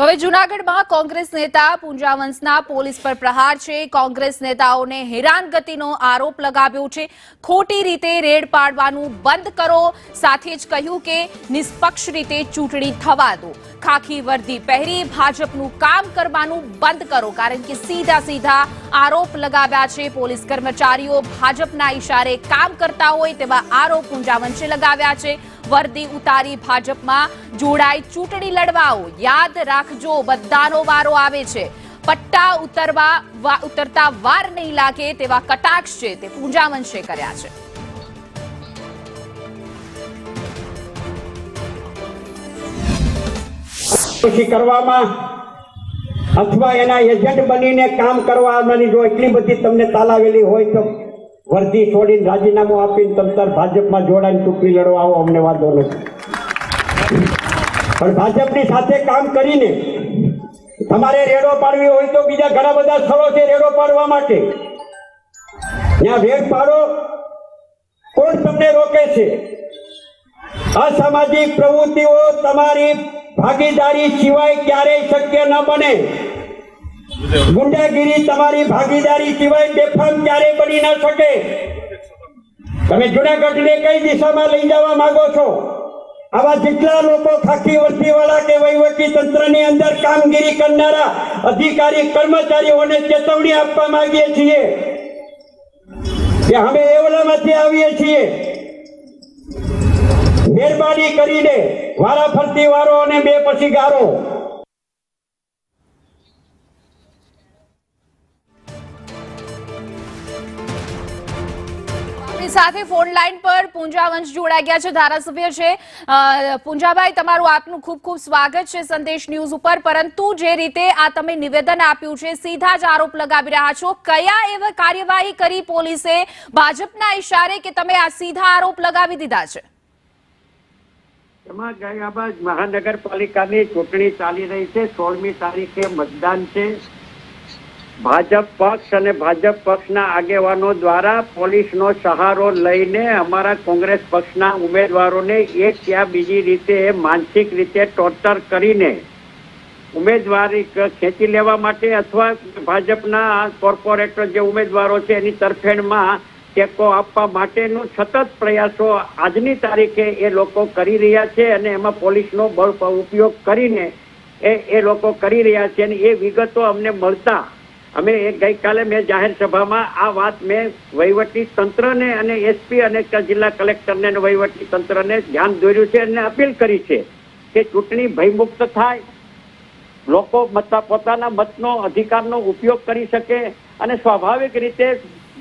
તો હવે જૂનાગઢમાં કોંગ્રેસ નેતા પૂંજા વંશના પોલીસ પર પ્રહાર છે। કોંગ્રેસ નેતાઓને હેરાનગતિનો આરોપ લગાવ્યો છે। ખોટી રીતે રેડ પાડવાનું બંધ કરો, સાથે જ કહ્યું કે નિષ્પક્ષ રીતે ચૂંટણી થવા દો। ખાખી વર્દી પહેરી ભાજપનું કામ કરવાનું બંધ કરો, કારણ કે સીધા આરોપ લગાવ્યા છે। પોલીસ કર્મચારીઓ ભાજપના ઇશારે કામ કરતા હોય તેવા આરોપ પૂંજા વંશે લગાવ્યા છે। वर्दी उतारी भाजपમાં જોડાઈ ચૂંટણી લડવાઓ। યાદ રાખજો, બધાનો વારો આવે છે। પટ્ટા ઉતરતા વાર નહીં લાગે તેવા કટાક્ષ છે તે પૂંજા વંશે કર્યા છે। કરવામાં અથવા એના એજન્ટ બનીને કામ કરવાની જો એટલી બધી તમને તાલાવેલી હોય તો વર્દી છોડીને રાજીનામું આપીને તમતાર ભાજપમાં જોડાઈને ચૂંટણી લડવા આવો, અમને વાંધો નથી। પણ ભાજપની સાથે કામ કરીને તમારે રેડો પાડવી હોય તો બીજા ઘણા બધા સ્થળો છે રેડો પાડવા માટે, ત્યાં રેડ પાડો। કોણ તમને રોકે છે? અસામાજિક પ્રવૃત્તિઓ તમારી ભાગીદારી સિવાય ક્યારેય શક્ય ન બને। ગુંડાગીરી તમારી ભાગીદારી સિવાય બેફામ ક્યારેય બની ન શકે। તમે જૂનાગઢને કઈ દિશામાં લઈ જવા માંગો છો? આવા જેટલા લોકો ખાખી વર્દીવાળા કે વહીવટી તંત્રની અંદર કામગીરી કરનારા અધિકારી કર્મચારીઓને ચેતવણી આપવા માંગીએ છીએ કે અમે એવલામાંથી આવીએ છીએ। મહેરબાની કરીને વારાફરતી વારો અને બે પછી ગારો। સાથે ફોન લાઈન પર પૂંજા વંશ જોડાઈ ગયા છે, ધારાસભ્ય છે। પૂંજાભાઈ, તમારું આપનું ખૂબ ખૂબ સ્વાગત છે સંદેશ ન્યૂઝ ઉપર। પરંતુ જે રીતે આ તમે નિવેદન આપ્યું છે, સીધા જ આરોપ લગાવી રહ્યા છો, કયા એવા કાર્યવાહી કરી પોલીસે ભાજપના ઇશારે કે તમે આ સીધા આરોપ લગાવી દીધા છે? એમાં ગયા બાદ મહાનગરપાલિકાની ચૂંટણી ચાલી રહી છે। 16મી તારીખે મતદાન છે। ભાજપ પક્ષ અને ભાજપ પક્ષના આગેવાનો દ્વારા પોલીસનો સહારો લઈને અમારા કોંગ્રેસ પક્ષના ઉમેદવારોને એક યા બીજી રીતે માનસિક રીતે ટોર્ચર કરીને ઉમેદવારી ખેંચી લેવા માટે અથવા ભાજપના કોર્પોરેટર જે ઉમેદવારો છે એની તરફેણમાં ટેકો આપવા માટેનો સતત પ્રયાસો આજની તારીખે એ લોકો કરી રહ્યા છે અને એમાં પોલીસનો બળ ઉપયોગ કરીને એ લોકો કરી રહ્યા છે। અને એ વિગતો અમને મળતા અમે ગઈકાલે મેં જાહેર સભામાં આ વાત મેં વહીવટી તંત્રને અને એસપી અને જિલ્લા કલેક્ટરને અને વહીવટી તંત્રને ધ્યાન દોર્યું છે અને અપીલ કરી છે કે ચૂંટણી ભયમુક્ત થાય, લોકો પોતાના મતનો અધિકારનો ઉપયોગ કરી શકે અને સ્વાભાવિક રીતે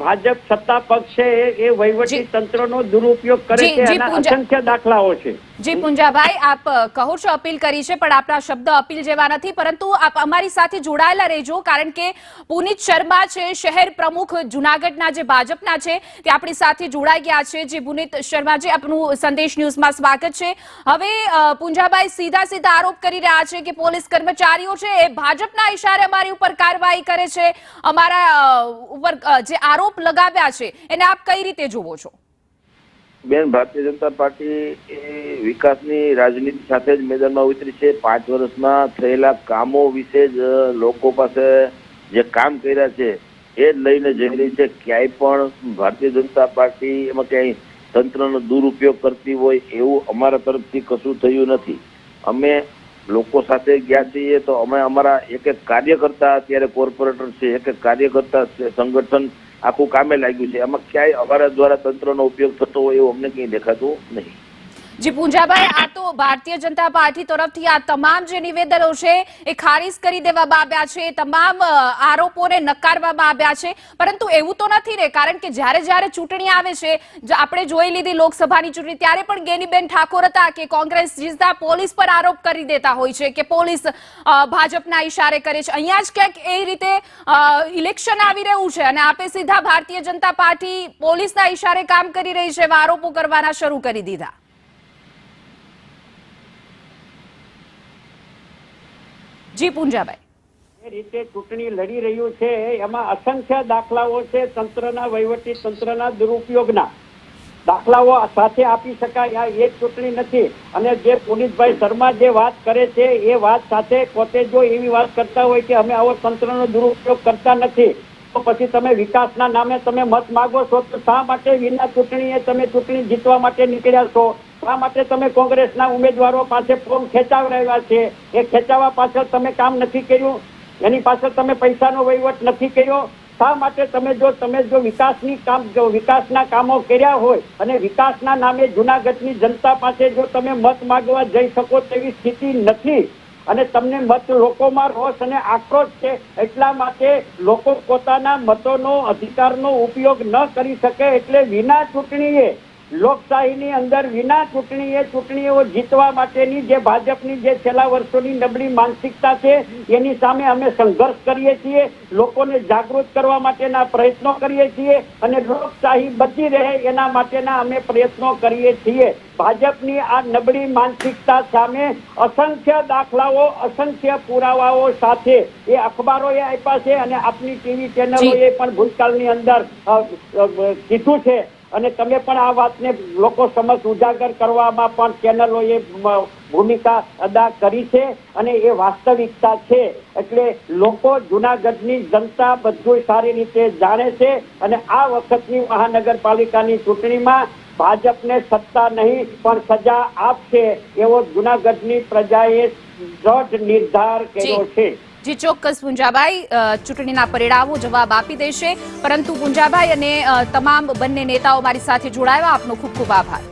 ભાજપ સત્તા પક્ષ છે એ વહીવટી તંત્રનો દુરુપયોગ કરે છે, આના અસંખ્ય દાખલાઓ છે। જી પૂંજાભાઈ, આપ કહો છો અપીલ કરી છે, પણ આપના શબ્દ અપીલ જેવા નથી, પરંતુ આપ અમારી સાથે જોડાયેલા રહેજો, કારણ કે પુનિત શર્મા છે, શહેર પ્રમુખ જૂનાગઢના જે ભાજપના છે, તે આપણી સાથે જોડાઈ ગયા છે। જે પુનિત શર્માજી, આપનું સંદેશ ન્યૂઝમાં સ્વાગત છે। હવે પૂંજાભાઈ સીધા આરોપ કરી રહ્યા છે કે પોલીસ કર્મચારીઓ છે એ ભાજપના ઇશારે અમારી ઉપર કાર્યવાહી કરે છે, અમારા ઉપર જે આરોપ લગાવ્યા છે એને આપ કઈ રીતે જોવો છો? બેન, ભારતીય જનતા પાર્ટી એ વિકાસની રાજનીતિ સાથે જ મેદાનમાં ઉતરી છે। 5 વર્ષમાં થયેલા કામો વિશે જ લોકો પાસે જે કામ કર્યા છે એ જ લઈને જઈ રહી છે। ક્યાંય પણ ભારતીય જનતા પાર્ટી એમાં ક્યાંય તંત્રનો દુરુપયોગ કરતી હોય એવું અમારા તરફથી કશું થયું નથી। અમે લોકો સાથે ગયા છીએ તો અમે અમારા એક કાર્યકર્તા અત્યારે કોર્પોરેટર છે, એક કાર્યકર્તા સંગઠન આખું કામે લાગ્યું છે। એમાં ક્યાંય અમારા દ્વારા તંત્રનો ઉપયોગ થતો હોય એવું અમને કંઈ દેખાતું નહીં। જી પૂંજાભાઈ, આ તો ભારતીય જનતા પાર્ટી તરફથી આ તમામ જે નિવેદનો છે એ ખારીજ કરી દેવામાં આવ્યા છે, તમામ આરોપોને નકારવામાં આવ્યા છે, પરંતુ એવું તો નથી ને, કારણ કે જ્યારે ચૂંટણી આવે છે, આપણે જોઈ લીધી લોકસભાની ચૂંટણી, ત્યારે પણ ગેનીબેન ઠાકોર હતા કે કોંગ્રેસ જીતતા પોલીસ પર આરોપ કરી દેતા હોય છે કે પોલીસ ભાજપના ઇશારે કરે છે। અહીંયા જ ક્યાંક એ રીતે ઇલેક્શન આવી રહ્યું છે અને આપે સીધા ભારતીય જનતા પાર્ટી પોલીસના ઇશારે કામ કરી રહી છે, આરોપો કરવાના શરૂ કરી દીધા। જી પૂંજાભાઈ, એ રીતે ચૂંટણી લડી રહ્યું છે એમાં અસંખ્ય દાખલાઓ છે તંત્રના, વહીવટી તંત્રના દુરુપયોગના। દાખલાઓ સાથે આપી શકાય આ એક ચૂંટણી નથી. અને જે પુનિતભાઈ શર્મા જે વાત કરે છે એ વાત સાથે પોતે જો એવી વાત કરતા હોય કે અમે આવો તંત્રનો દુરુપયોગ કરતા નથી, તો પછી તમે વિકાસના નામે તમે મત માગો છો, તો શા માટે વિના ચૂંટણીએ તમે ચૂંટણી જીતવા માટે નીકળ્યા છો? શા માટે તમે કોંગ્રેસના ઉમેદવારો પાસે ફોર્મ ખેંચાવડાવ્યા છે? એ ખેંચાવવા પાછળ તમે કામ નથી કર્યું? એની પાછળ તમે પૈસાનો વહીવટ નથી કર્યો? શા માટે તમે જો વિકાસના કામો કર્યા હોય અને વિકાસના નામે જુનાગઢની જનતા પાસે જો તમે મત માંગવા જઈ શકો તેવી સ્થિતિ નથી અને તમને મત લોકોમાં રોષ અને આક્રોશ છે, એટલા માટે લોકો પોતાના મતોનો અધિકારનો ઉપયોગ ન કરી શકે એટલે વિના ચૂંટણીએ લોકશાહીની અંદર વિના ચૂંટણીઓ જીતવા માટેની જે ભાજપની જે છેલ્લા વર્ષોની નબળી માનસિકતા છે એની સામે અમે સંઘર્ષ કરીએ છીએ, લોકોને જાગૃત કરવા માટેના પ્રયત્નો કરીએ છીએ અને લોકશાહી બચી રહે એના માટેના અમે પ્રયત્નો કરીએ છીએ. ભાજપની આ નબળી માનસિકતા સામે અસંખ્ય દાખલાઓ, અસંખ્ય પુરાવાઓ સાથે એ અખબારોએ આપ્યા છે અને આપની ટીવી ચેનલોએ પણ ભૂતકાળની અંદર કીધું છે અને તમે પણ આ વાતને લોકો સમક્ષ ઉજાગર કરવામાં પણ ચેનલોએ ભૂમિકા અદા કરી છે અને એ વાસ્તવિકતા છે. એટલે લોકો જુનાગઢની જનતા બધું સારી રીતે જાણે છે અને આ વખતની મહાનગરપાલિકાની ચૂંટણીમાં ભાજપને સત્તા નહીં પણ સજા આપશે એવો જુનાગઢની પ્રજાએ દ્રઢ નિર્ધાર કર્યો છે. જી ચોક્કસ પુંજાભાઈ, ચૂંટણીના પરિણામો જવાબ આપી દેશે, પરંતુ પુંજાભાઈ અને તમામ બંને નેતાઓ મારી સાથે જોડાયા, આપનો ખૂબ ખૂબ આભાર.